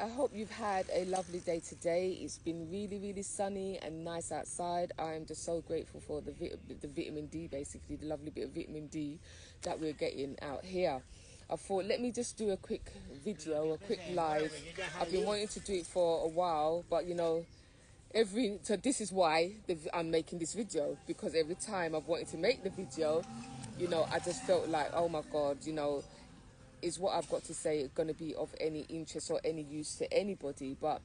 I hope you've had a lovely day today. It's been really, really sunny and nice outside. I'm just so grateful for the vitamin D, basically, the lovely bit of vitamin D that we're getting out here. I thought, let me just do a quick video, a quick live. I've been wanting to do it for a while, but you know, so this is why I'm making this video, because every time I've wanted to make the video, you know, I just felt like, oh my God, you know, is what I've got to say going to be of any interest or any use to anybody? But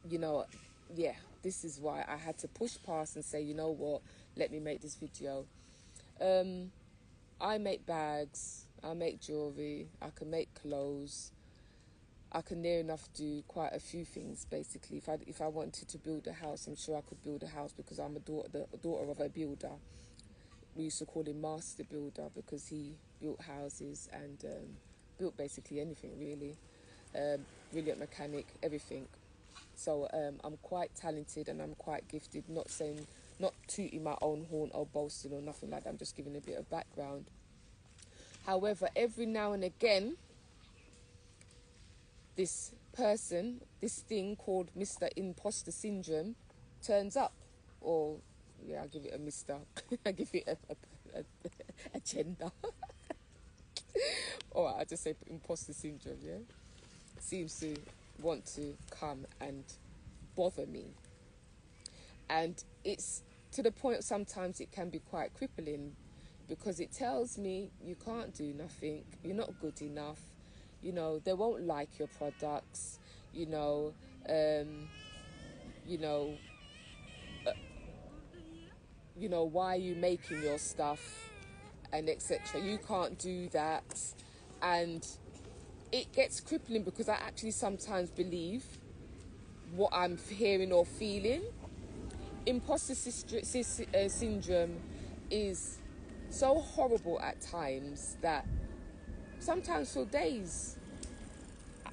you know, yeah, this is why I had to push past and say, you know what, let me make this video. I make bags, I make jewelry, I can make clothes, I can near enough do quite a few things. Basically, if I wanted to build a house, I'm sure I could build a house, because I'm the daughter of a builder. We used to call him Master Builder, because he built houses and built basically anything, really. Brilliant mechanic, everything. So I'm quite talented and I'm quite gifted. Not tooting my own horn or boasting or nothing like that. I'm just giving a bit of background. However, every now and again, this thing called Mr. Imposter Syndrome turns up. Or, yeah, I'll give it a Mr. I give it a gender. Or I just say Imposter Syndrome, yeah? Seems to want to come and bother me. And it's to the point sometimes it can be quite crippling, because it tells me you can't do nothing, you're not good enough, you know, they won't like your products, you know, why are you making your stuff, and etc. You can't do that. And it gets crippling, because I actually sometimes believe what I'm hearing or feeling. Imposter syndrome is so horrible at times that sometimes for days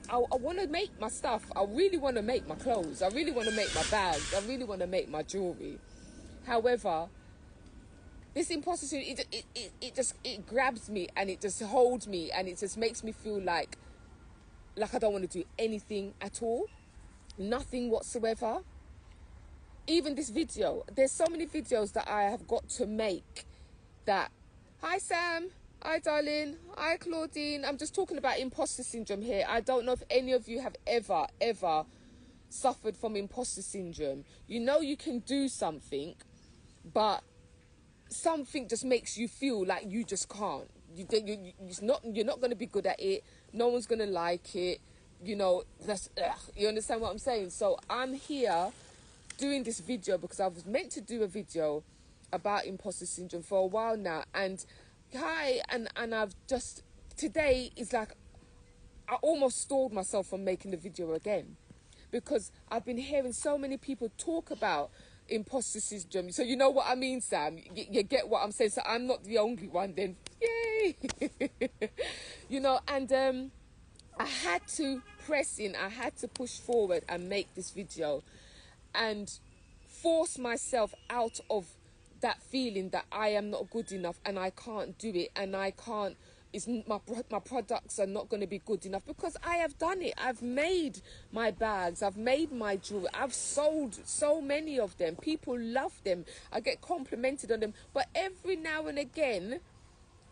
I want to make my stuff. I really want to make my clothes. I really want to make my bags. I really want to make my jewelry. However, this imposter syndrome, it grabs me and it just holds me, and it just makes me feel like I don't want to do anything at all, nothing whatsoever. Even this video, there's so many videos that I have got to make that, hi Sam, hi darling, hi Claudine. I'm just talking about imposter syndrome here. I don't know if any of you have ever suffered from imposter syndrome. You know you can do something, but something just makes you feel like you just can't. You're not going to be good at it. No one's going to like it. You know, you understand what I'm saying? So I'm here doing this video because I was meant to do a video about imposter syndrome for a while now. And I've just, today is like, I almost stalled myself from making the video again, because I've been hearing so many people talk about imposter syndrome. So you know what I mean, Sam? You get what I'm saying? So I'm not the only one then. Yay! You know, and I had to press in. I had to push forward and make this video and force myself out of that feeling that I am not good enough and I can't do it, and I can't, my products are not going to be good enough, because I have done it. I've made my bags, I've made my jewelry, I've sold so many of them. People love them. I get complimented on them. But every now and again,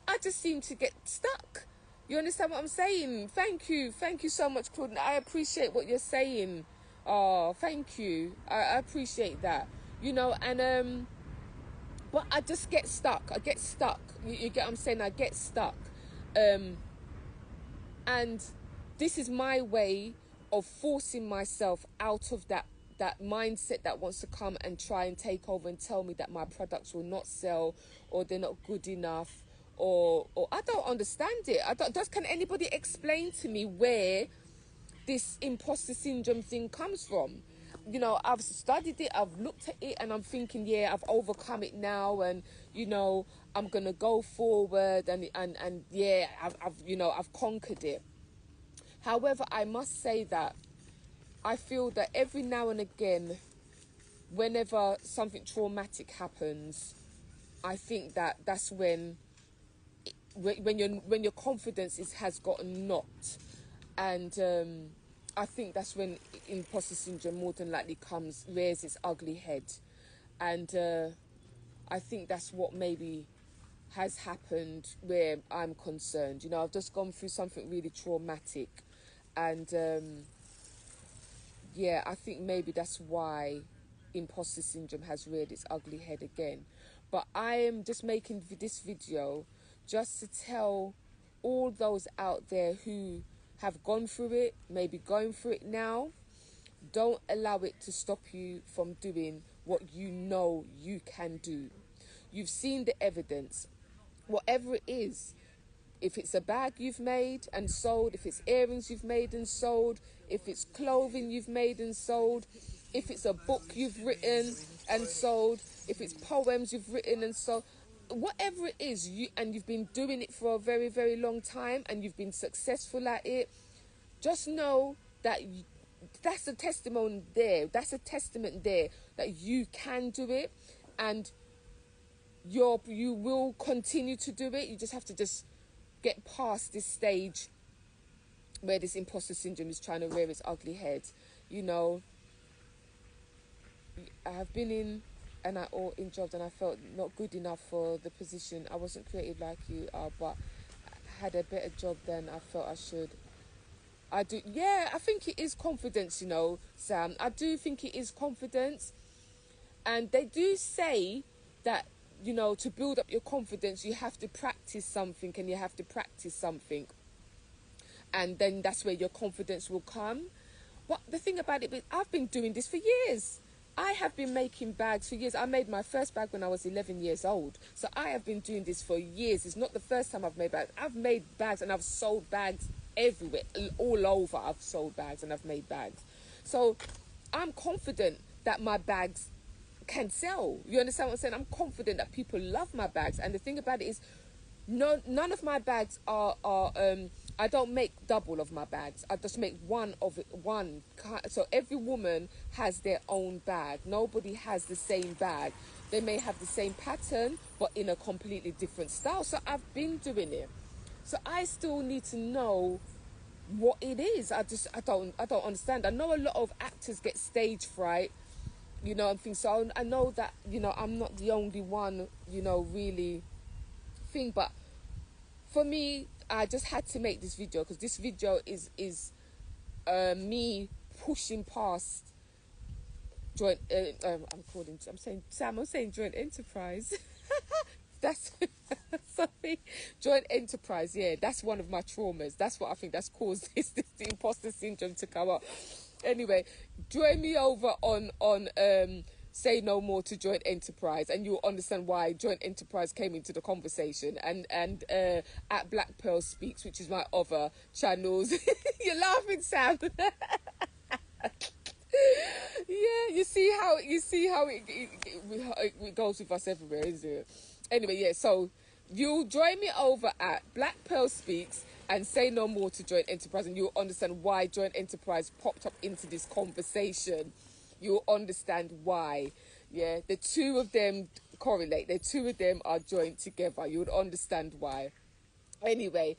I just seem to get stuck. You understand what I'm saying? Thank you so much, Claudine. I appreciate what you're saying. Oh, thank you. I appreciate that. You know, and but I just get stuck. I get stuck. You get what I'm saying? I get stuck. And this is my way of forcing myself out of that mindset that wants to come and try and take over and tell me that my products will not sell, or they're not good enough, or I don't understand it. Can anybody explain to me where this imposter syndrome thing comes from? You know, I've studied it, I've looked at it, and I'm thinking, yeah, I've overcome it now, and you know, I'm gonna go forward, and yeah, I've conquered it. However, I must say that I feel that every now and again, whenever something traumatic happens, I think that that's when your confidence has gotten knocked, and I think that's when imposter syndrome more than likely rears its ugly head. And I think that's what maybe has happened where I'm concerned. You know, I've just gone through something really traumatic. And yeah, I think maybe that's why imposter syndrome has reared its ugly head again. But I am just making this video just to tell all those out there who have gone through it, maybe going through it now, don't allow it to stop you from doing what you know you can do. You've seen the evidence. Whatever it is, if it's a bag you've made and sold, if it's earrings you've made and sold, if it's clothing you've made and sold, if it's a book you've written and sold, if it's poems you've written and sold, whatever it is, you've been doing it for a very, very long time and you've been successful at it, just know that that's a testimony there. That's a testament there that you can do it, and you will continue to do it. You just have to just get past this stage where this imposter syndrome is trying to rear its ugly head. You know, I have been in jobs and I felt not good enough for the position. I wasn't creative like you are, but I had a better job than I felt I should. I do, yeah, I think it is confidence, you know, Sam. I do think it is confidence. And they do say that, you know, to build up your confidence, you have to practice something and you have to practice something. And then that's where your confidence will come. But the thing about it, I've been doing this for years. I have been making bags for years. I made my first bag when I was 11 years old. So I have been doing this for years. It's not the first time I've made bags. I've made bags and I've sold bags everywhere, all over. I've sold bags and I've made bags. So I'm confident that my bags can sell. You understand what I'm saying? I'm confident that people love my bags. And the thing about it is, none of my bags are I don't make double of my bags. I just make one. So every woman has their own bag. Nobody has the same bag. They may have the same pattern, but in a completely different style. So I've been doing it. So I still need to know what it is. I don't understand. I know a lot of actors get stage fright, you know, and things. So I know that, you know, I'm not the only one, you know, really thing. But for me, I just had to make this video because this video is me pushing past joint. I'm saying joint enterprise. That's sorry, joint enterprise. Yeah, that's one of my traumas. That's what I think that's caused this the imposter syndrome to come up. Anyway, join me over on Say No More to Joint Enterprise, and you'll understand why Joint Enterprise came into the conversation. And at Black Pearl Speaks, which is my other channels. You're laughing, Sam. Yeah, you see how it goes with us everywhere, isn't it? Anyway, yeah. So you'll join me over at Black Pearl Speaks and Say No More to Joint Enterprise, and you'll understand why Joint Enterprise popped up into this conversation. You'll understand why. Yeah, the two of them correlate. The two of them are joined together. You would understand why. Anyway,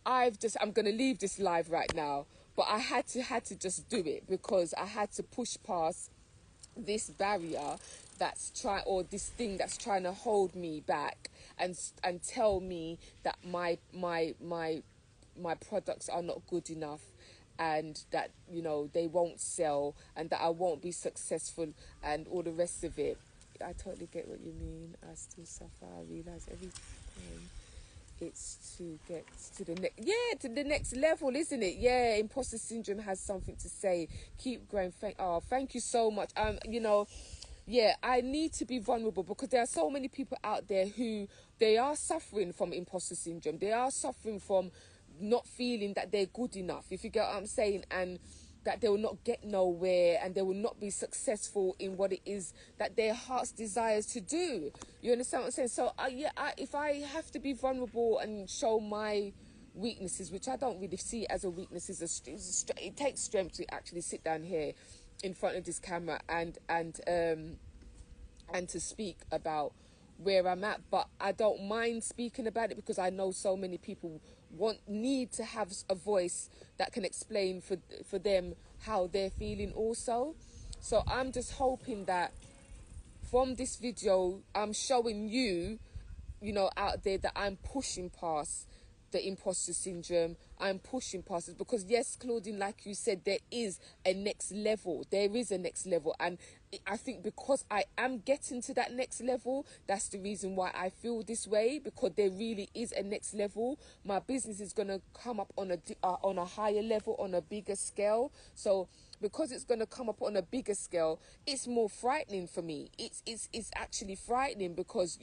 I'm going to leave this live right now, but I had to just do it because I had to push past this barrier this thing that's trying to hold me back and tell me that my products are not good enough, and that, you know, they won't sell and that I won't be successful and all the rest of it. I totally get what you mean. I still suffer. I realise every time it's to get to the next level, isn't it? Yeah, imposter syndrome has something to say. Keep growing. Thank you so much. You know, yeah, I need to be vulnerable because there are so many people out there who they are suffering from imposter syndrome. They are suffering from not feeling that they're good enough, if you get what I'm saying, and that they will not get nowhere and they will not be successful in what it is that their hearts desires to do. You understand what I'm saying? So if I have to be vulnerable and show my weaknesses, which I don't really see as a weakness, it takes strength to actually sit down here in front of this camera and to speak about where I'm at. But I don't mind speaking about it because I know so many people need to have a voice that can explain for them how they're feeling also. So I'm just hoping that from this video, I'm showing you, out there, that I'm pushing past the imposter syndrome. I'm pushing past it because, yes, Claudine, like you said, there is a next level. There is a next level. And I think because I am getting to that next level, that's the reason why I feel this way, because there really is a next level. My business is going to come up on a higher level, on a bigger scale. So because it's going to come up on a bigger scale, it's more frightening for me. It's actually frightening because,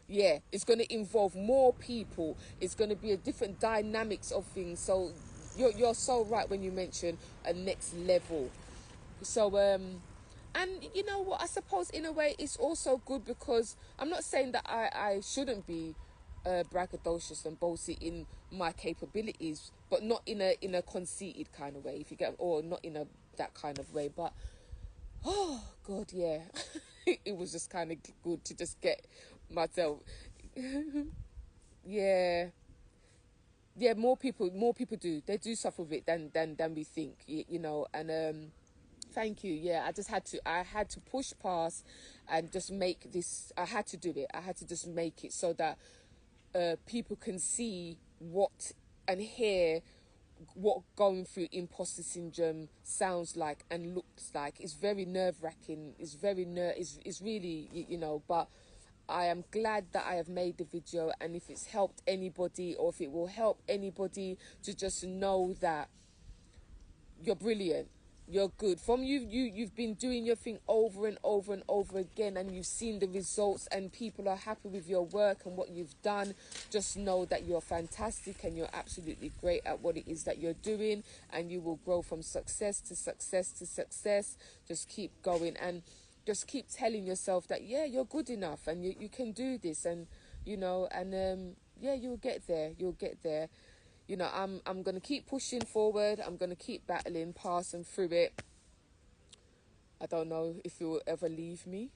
yeah, it's going to involve more people. It's going to be a different dynamics of things. So you're so right when you mention a next level. So and you know what, I suppose in a way it's also good, because I'm not saying that I shouldn't be braggadocious and bossy in my capabilities, but not in a conceited kind of way, if you get, or not in a that kind of way. But oh God, yeah. It was just kind of good to just get myself. Yeah, yeah. More people do. They do suffer with it than we think. And thank you. Yeah, I had to push past and just make this. I had to do it. I had to just make it so that people can see what and hear what going through imposter syndrome sounds like and looks like. It's very nerve-wracking. It's really, but I am glad that I have made the video, and if it's helped anybody, or if it will help anybody to just know that you're brilliant, you're good. From you've been doing your thing over and over and over again, and you've seen the results, and people are happy with your work and what you've done. Just know that you're fantastic and you're absolutely great at what it is that you're doing, and you will grow from success to success to success. Just keep going, and just keep telling yourself that, yeah, you're good enough, and you can do this, and yeah, you'll get there. You'll get there. I'm going to keep pushing forward. I'm going to keep battling, passing through it. I don't know if it will ever leave me.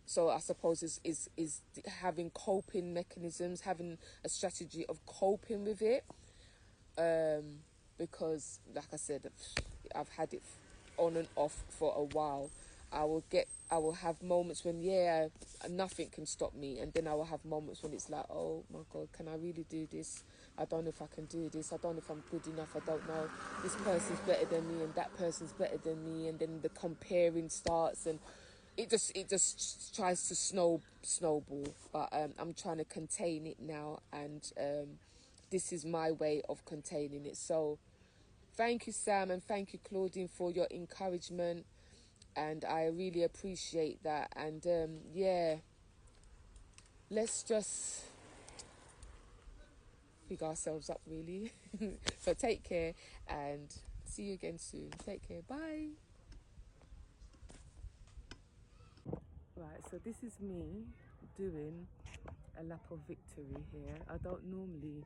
So I suppose is having coping mechanisms, having a strategy of coping with it. Because, like I said, I've had it on and off for a while. I will have moments when, yeah, nothing can stop me, and then I will have moments when it's like, oh my God, can I really do this? I don't know if I can do this. I don't know if I'm good enough. I don't know. This person's better than me, and that person's better than me, and then the comparing starts, and it just tries to snowball. But I'm trying to contain it now, and this is my way of containing it. So thank you, Sam, and thank you, Claudine, for your encouragement, and I really appreciate that. And yeah, let's just pick ourselves up, really. So take care, and see you again soon. Take care. Bye. Right, so this is me doing a lap of victory here. I don't normally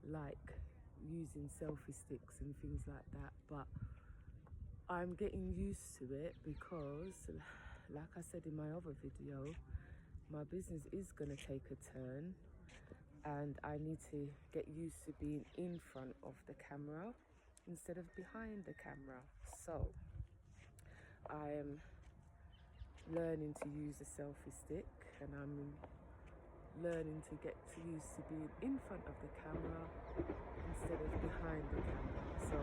like using selfie sticks and things like that, but I'm getting used to it because, like I said in my other video, my business is going to take a turn, and I need to get used to being in front of the camera instead of behind the camera. So I am learning to use a selfie stick, and I'm learning to get used to being in front of the camera instead of behind the camera. So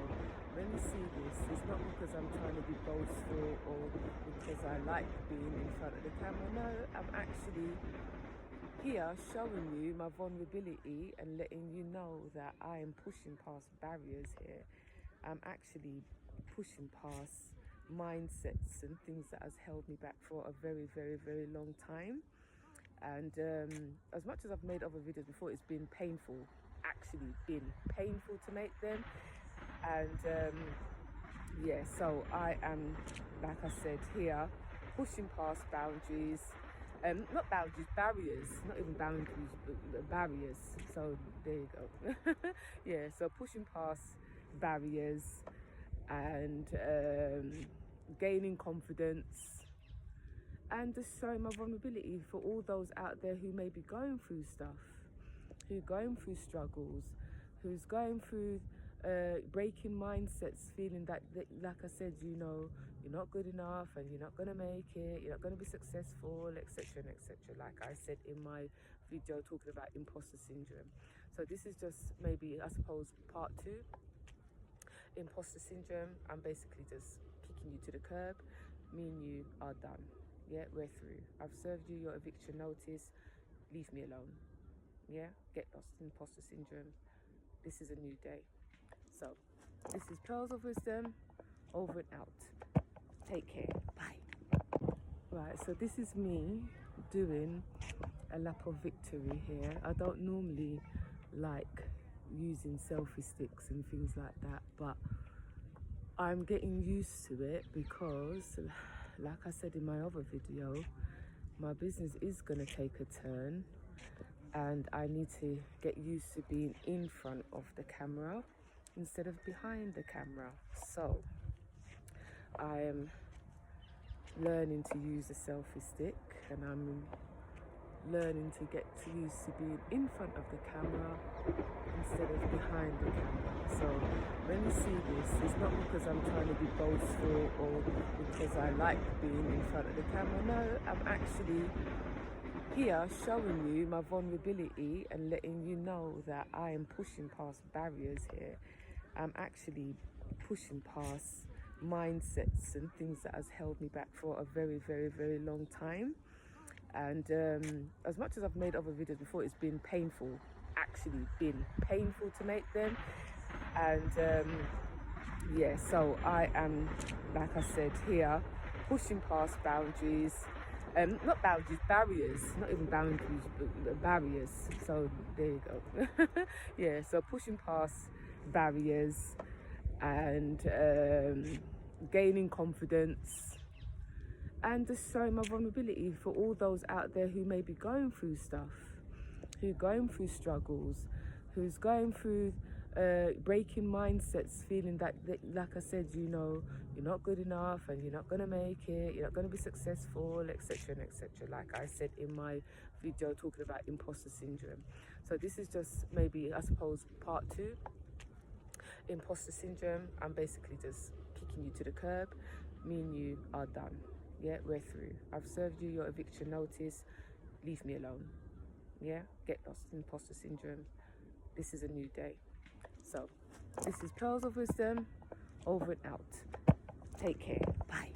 when you see this, it's not because I'm trying to be boastful or because I like being in front of the camera. No, I'm actually here showing you my vulnerability and letting you know that I am pushing past barriers here. I'm actually pushing past mindsets and things that has held me back for a very, very, very long time. And as much as I've made other videos before, it's been painful, actually been painful to make them. And yeah, so I am, like I said, here pushing past boundaries, not boundaries, barriers, not even boundaries, but barriers. So there you go. Yeah, so pushing past barriers and gaining confidence, and just showing my vulnerability for all those out there who may be going through stuff, who's going through struggles, who's going through breaking mindsets, feeling that, like I said, you're not good enough and you're not going to make it, you're not going to be successful, etc. and etc. Like I said in my video talking about imposter syndrome. So this is just maybe, I suppose, part 2. Imposter syndrome. I'm basically just kicking you to the curb. Me and you are done. Yeah, we're through. I've served you your eviction notice. Leave me alone. Yeah, get lost. Imposter syndrome. This is a new day. So this is Pearls of Wisdom, over and out. Take care. Bye. Right, so this is me doing a lap of victory here. I don't normally like using selfie sticks and things like that, but I'm getting used to it because, like I said in my other video, my business is going to take a turn and I need to get used to being in front of the camera instead of behind the camera. So I am learning to use a selfie stick, and I'm learning to get used to being in front of the camera instead of behind the camera. So when you see this, it's not because I'm trying to be boastful or because I like being in front of the camera. No, I'm actually here showing you my vulnerability and letting you know that I am pushing past barriers here. I'm actually pushing past mindsets and things that has held me back for a very, very, very long time. And as much as I've made other videos before, it's been painful, actually been painful to make them. And yeah, so I am, like I said, here pushing past boundaries. Not boundaries, barriers, not even boundaries, but barriers. So there you go. Yeah, so pushing past barriers and gaining confidence and just showing my vulnerability for all those out there who may be going through stuff, who are going through struggles, who's going through breaking mindsets, feeling that, like I said, you're not good enough and you're not going to make it, you're not going to be successful, etc. and etc. Like I said in my video talking about imposter syndrome. So this is just maybe, I suppose, part 2. Imposter syndrome. I'm basically just kicking you to the curb. Me and you are done. Yeah, we're through. I've served you your eviction notice. Leave me alone. Yeah, get lost. Imposter syndrome. This is a new day. So this is Pearls of Wisdom, over and out. Take care. Bye.